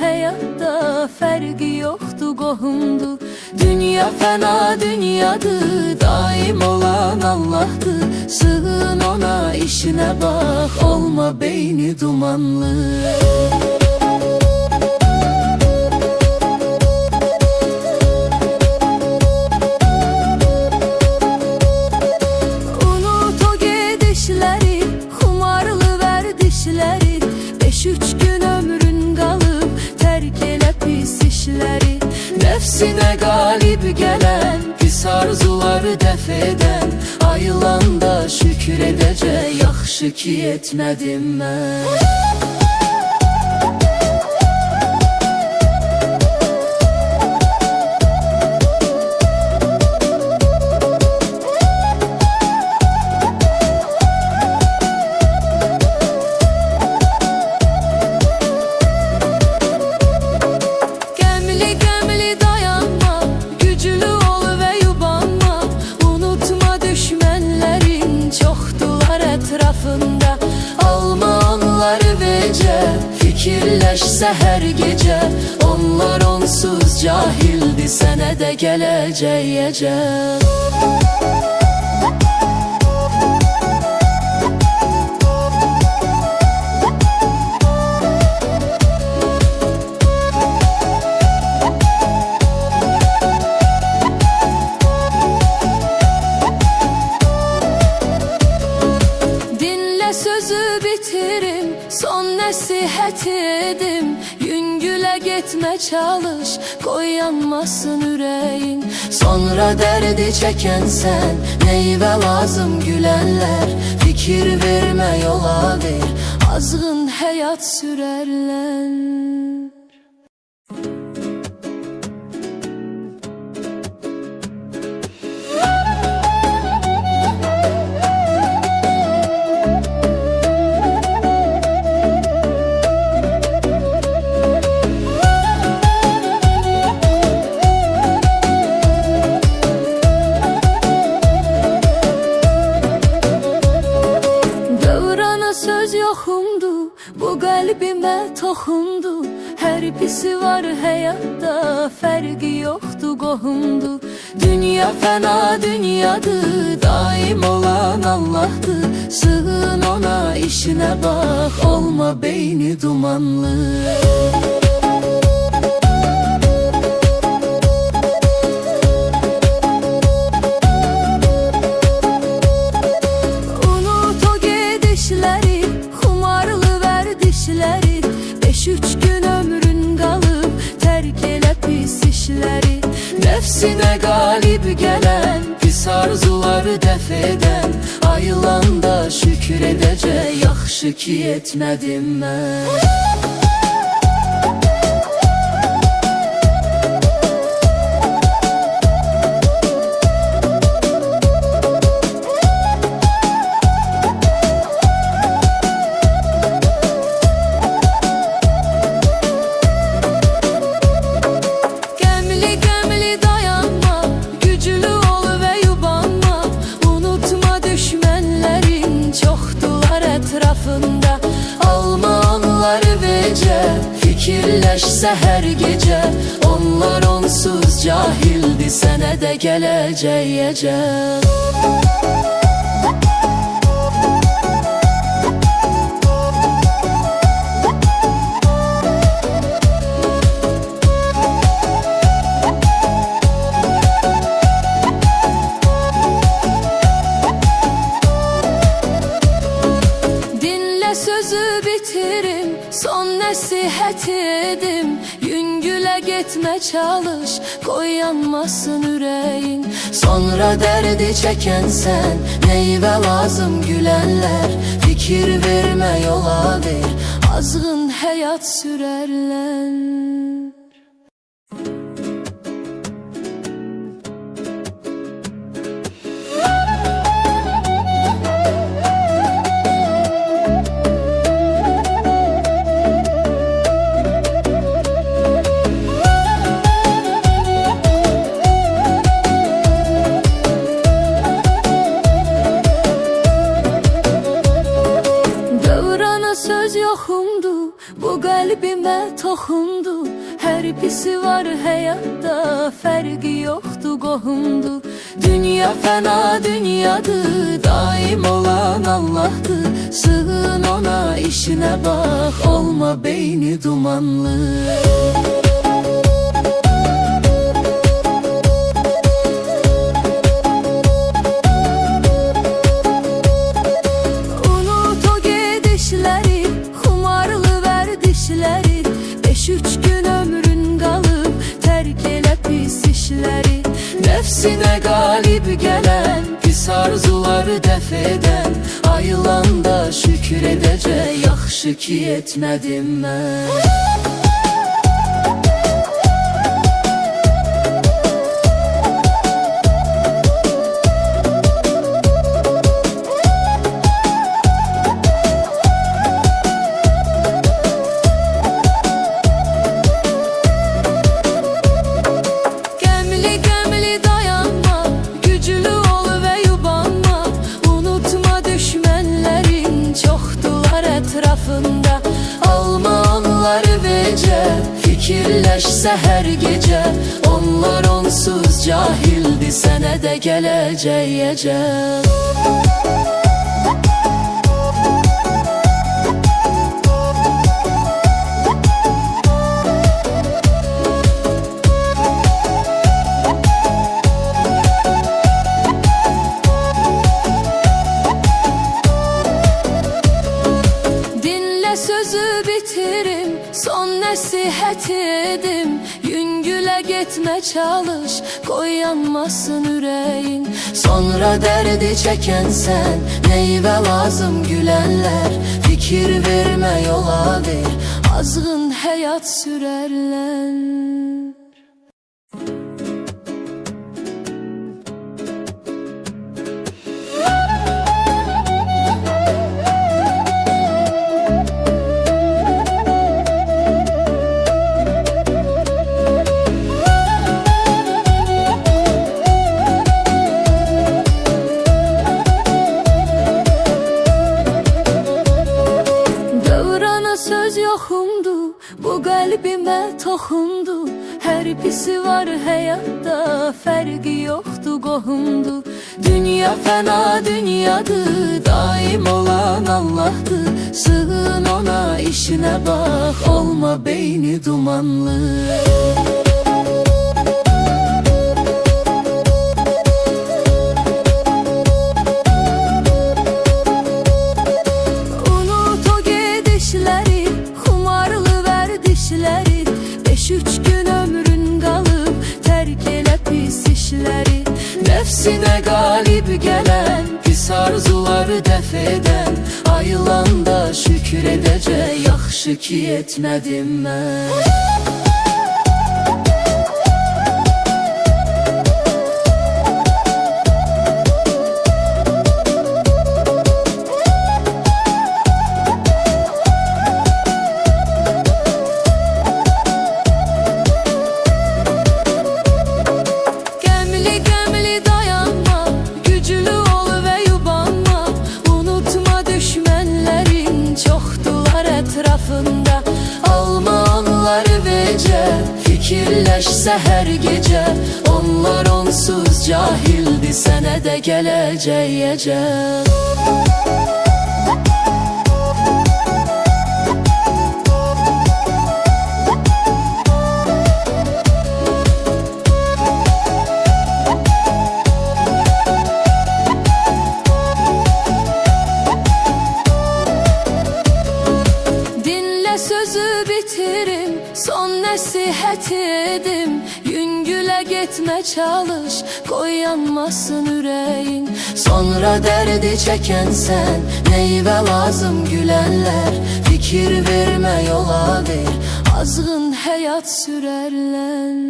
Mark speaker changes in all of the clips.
Speaker 1: hayatta, fərqi yoxdur, qohumdur. Dünya fəna dünyadır, daim olan Allahdır. Sığın ona, işinə bax, olma beyni dumanlı. Unut o gedişləri, xumarlı vərdişləri. 5-3 gün ömrün qalıb, tərk elə pis işləri. Nəfsinə qalib gələn, pis arzuları dəf edən, ayılanda şükür edəcək, yaxşı ki etmədim mən. Alma onları vecə, fikirləşsə hər gecə. Onlar onsuz cahildi, sənə də gələcək əcəl. Sözü bitirim, son nəsihət edim. Yüngülə getmə çalış, qoy yanmasın ürəyin. Sonra dərdi çəkənsən, neyvə lazım gülənlər. Fikir vermə, yola ver, azğın həyat sürərlər. Söz yoxumdu, bu qəlbimə toxundu. Hər pisi var həyatda, fərqi yoxdur, qohumdur. Dünya fəna dünyadır, daim olan Allahdır. Sığın ona, işinə bax, olma beyni dumanlı. Unut o gedişləri, xumarlı vərdişləri. 5-3 gün ömrün qalıb, tərk elə pis işləri. Nəfsinə qalib gələn, pis arzuları dəf edən, ayılanda şükür edəcək, yaxşı ki etmədim mən. Alma onları vecə, fikirləşsə hər gecə. Onlar onsuz cahildi, sənə də gələcək əcəl. Sözü bitirim, son nəsihət edim. Yüngülə getmə çalış, qoy yanmasın ürəyin. Sonra dərdi çəkənsən, neyvə lazım gülənlər. Fikir vermə, yola ver, azğın həyat sürərlər. Söz yoxumdu, bu qəlbimə toxundu. toxundu. Hər pisi var həyatda, fərqi yoxdur, qohumdu. Dünya fəna dünyadır, daim olan Allahdır. Sığın ona, işinə bax, olma beyni dumanlı. Üç gün ömrün qalıb, tərk elə pis işləri. Nəfsinə qalib gələn, pis arzuları dəf edən, ayılanda şükür edəcək, yaxşı ki etmədim mən. Alma onları vecə, fikirləşsə hər gecə. Onlar onsuz cahildi, sənə də gələcək əcəl. Sözü bitirim, son nəsihət edim. Yüngülə getmə çalış, qoy yanmasın ürəyin. Sonra dərdi çəkənsən, neyvə lazım gülənlər. Fikir vermə, yola ver, azğın həyat sürərlər. Söz yoxumdu, bu qəlbimə toxundu. Hər pisi var həyatda, fərqi yoxdur, qohumdu. Dünya fəna dünyadır, daim olan Allahdır. Sığın ona, işinə bax, olma beyni dumanlı. Üç gün ömrün qalıb, tərk elə pis işləri. Nəfsinə qalib gələn, pis arzuları dəf edən, ayılanda şükür edəcək, yaxşı ki etmədim mən. Alma onları vecə, fikirləşsə hər gecə. Onlar onsuz cahildi, sənə də gələcək əcəl. Sözü bitirim, son nəsihət edim. Yüngülə getmə çalış, qoy yanmasın ürəyin. Sonra dərdi çəkənsən, neyvə lazım gülənlər. Fikir vermə, yola ver, azğın həyat sürərlər.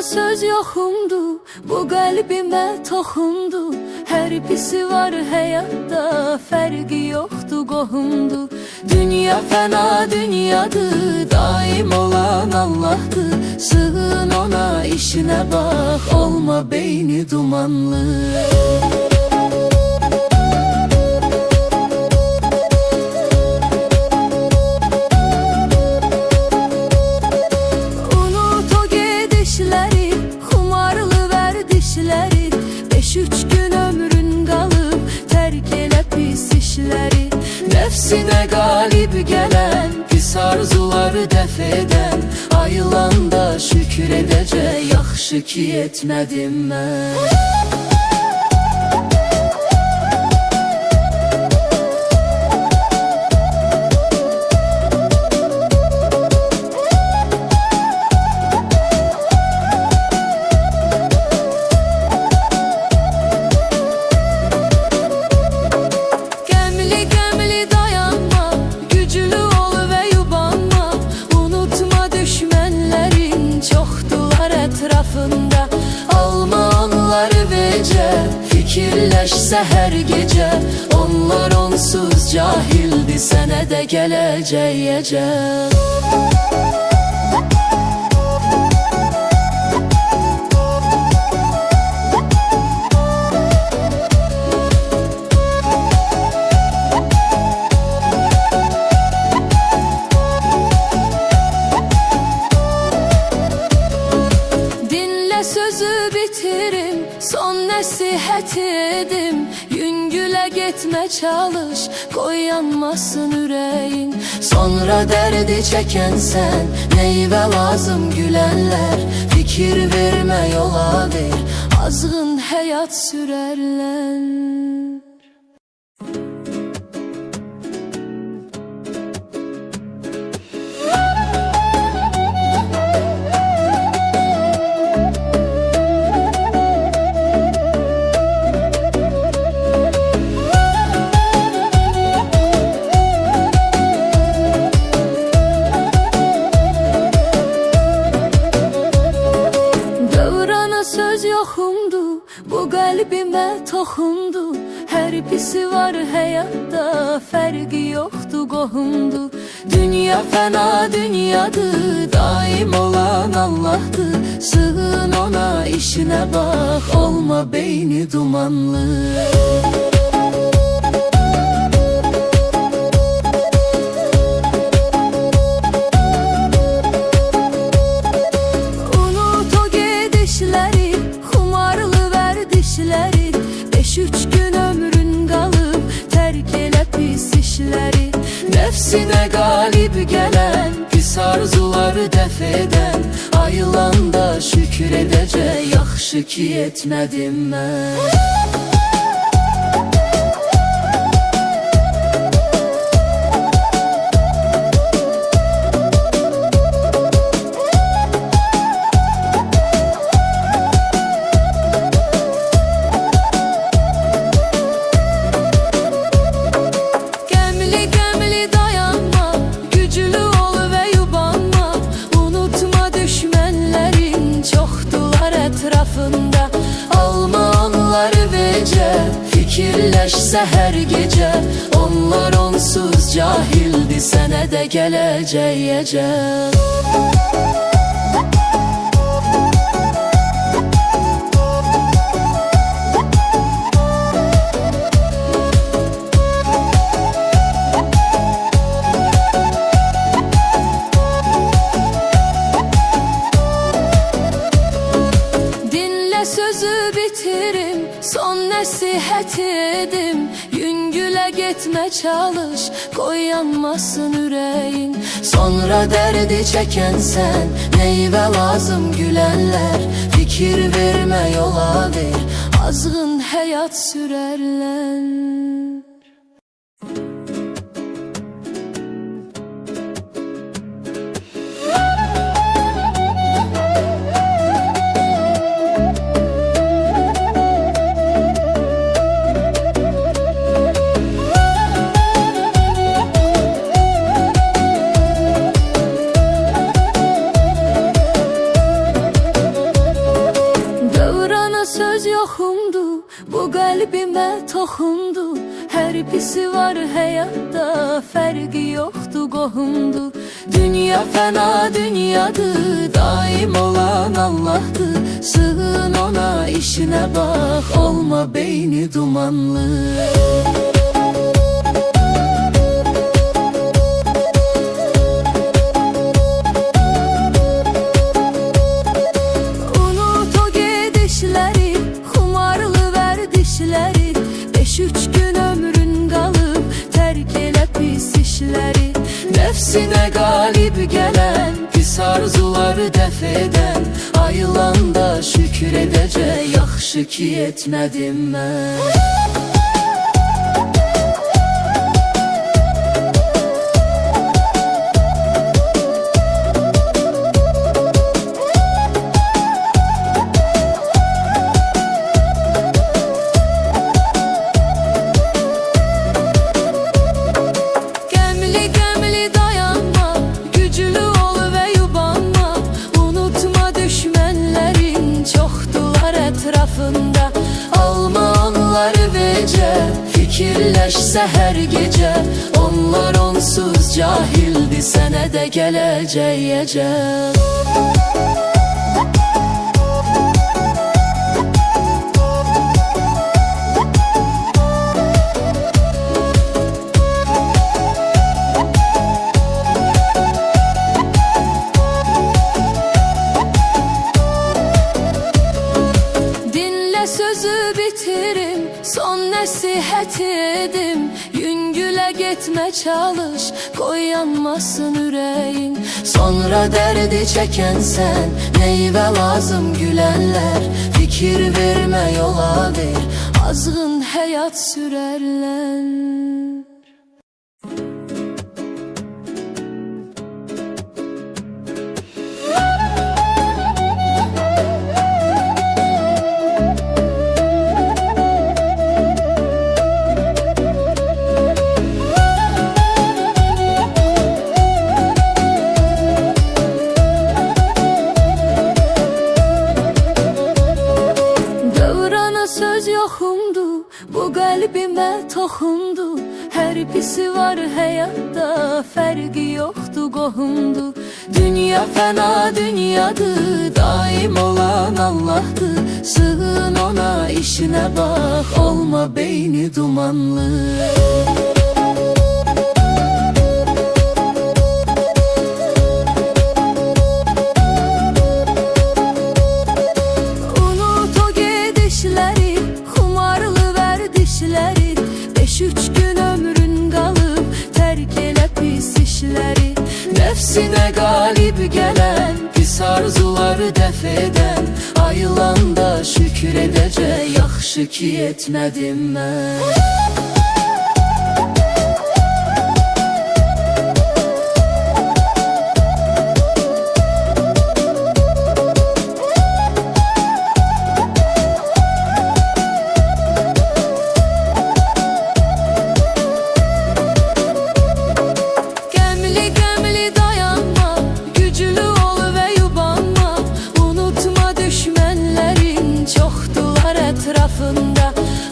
Speaker 1: Söz yoxumdu, bu qəlbimə toxundu. Hər pisi var həyatda, fərqi yoxdur, qohumdu. Dünya fəna dünyadır, daim olan Allahdır. Sığın ona, işinə bax, olma beyni dumanlı. Nefsine galip gelen, pis arzuları dəf edən, ayılanda şükür edəcək, yaxşı ki etmədim mən. Alma onları vecə, fikirləşsə hər gecə. Onlar onsuz cahildir, sənə də gələcək əcəl. Sözü bitirim, son nəsihət edim. Yüngülə getmə çalış, qoy yanmasın ürəyin. Sonra dərdi çəkənsən, neyvə lazım gülənlər. Fikir vermə, yola ver, azğın həyat sürərlər. Söz yoxumdu, bu qəlbimə toxundu. Hər pisi var həyatda, fərqi yoxdur, qohumdu. Dünya fəna dünyadır, daim olan Allahdır. Sığın ona, işinə bax, olma beyni dumanlı. Nefsine galip gelen, pis arzuları dəf edən, ayılanda şükür edəcək, yaxşı ki etmədim mən. Alma onları vecə, fikirləşsə hər gecə. Onlar onsuz cahildir, sənə də gələcək əcəl. Sözü bitirim, son nəsihət edim. Yüngülə getmə çalış, qoy yanmasın ürəyin. Sonra dərdi çəkənsən, neyvə lazım gülənlər. Fikir vermə, yola ver, azğın həyat sürərlər. söz yoxumdu, bu qəlbimə toxundu. Hər pisi var həyatda, fərqi yoxdur, qohumdu. Dünya fəna dünyadır, daim olan Allahdır. Sığın ona, işinə bax, olma beyni dumanlı. Üç gün ömrün qalıb, tərk elə pis işləri. Nəfsinə qalib gələn, pis arzuları dəf edən, ayılanda şükür edəcək, yaxşı ki etmədim mən. Alma onları vecə, fikirləşsə hər gecə. Onlar onsuz cahildi, sənə də gələcək əcəl. Sözü bitirim, son nəsihət edim. Yüngülə getmə çalış, qoy yanmasın ürəyin. Sonra dərdi çəkənsən, meyvə lazım gülənlər. Fikir vermə, yola ver, azğın həyat sürərlər. Söz yoxumdu, bu qəlbimə toxundu. Hər pisi var həyatda, fərqi yoxdur, qohumdu. Dünya fəna dünyadır, daim olan Allahdır. Sığın ona, işinə bax, olma beyni dumanlı. Üç gün ömrün qalıb, tərk elə pis işləri. Nəfsinə qalib gələn, pis arzuları dəf edən, ayılanda şükür edəcək, yaxşı ki etmədim mən.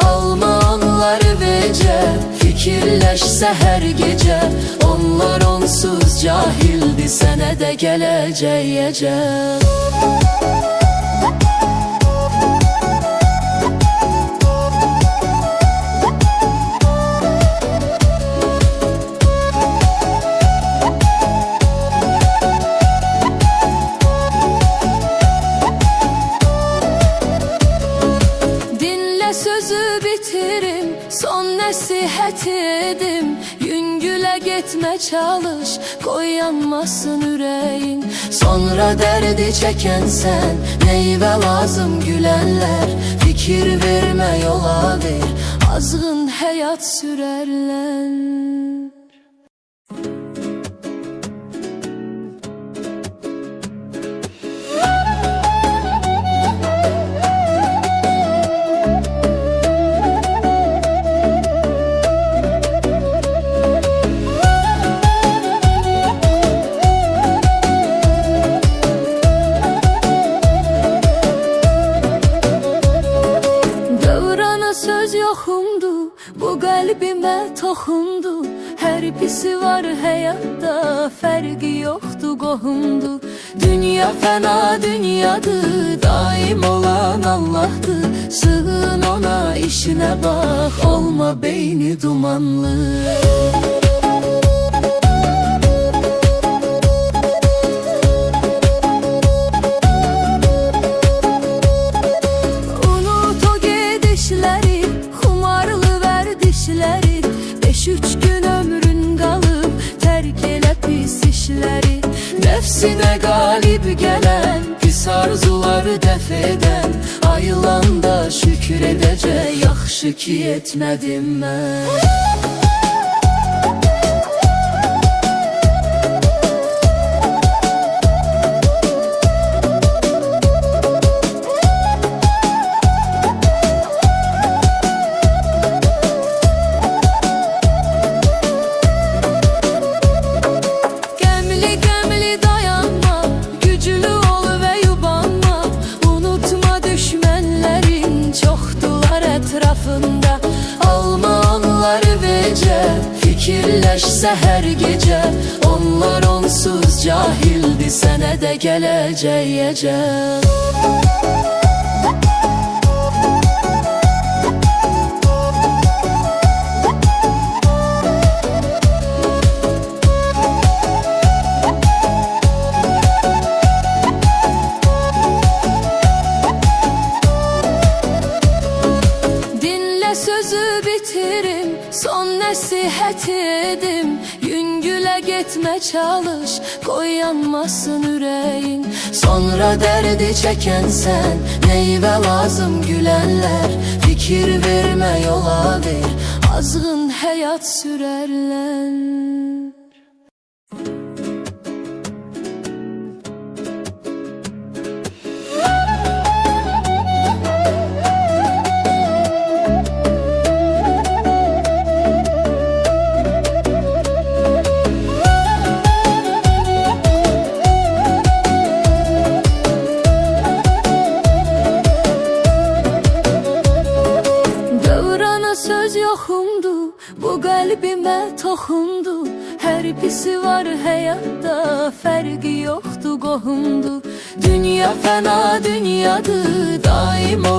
Speaker 1: Alma onları vecə, fikirləşsə hər gecə. Onlar onsuz cahildi, sənə də gələcək əcəl. Sözü bitirim, son nəsihət edim. Yüngülə getmə çalış, qoy yanmasın ürəyin. Sonra dərdi çəkənsən, meyvə lazım gülənlər. Fikir vermə, yola ver, azğın həyat sürərlər. qəlbimə toxundu. Hər pisi var həyatda, fərqi yoxdur, qohumdur. Dünya fəna dünyadır, daim olan Allahdır. Sığın ona, işinə bax, olma beyni dumanlı. Üç gün ömrün qalıb, tərk elə pis işləri. Nəfsinə qalib gələn, pis arzuları dəf edən, ayılanda şükür edəcək, yaxşı ki etmədim mən. Alma onları vecə, fikirləşsə hər gecə. Onlar onsuz cahildi, sənə də gələcək əcəl. Sözü bitirim, son nəsihət edim. Yüngülə getmə çalış, qoy yanmasın ürəyin. Sonra dərdi çəkənsən, neyvə lazım gülənlər. Fikir vermə, yola ver, azğın həyat sürərlər. Söz yoxumdu, bu qəlbimə toxundu. Hər pisi var həyatda, fərqi yoxdur, qohumdur. Dünya fəna dünyadır, daim ol.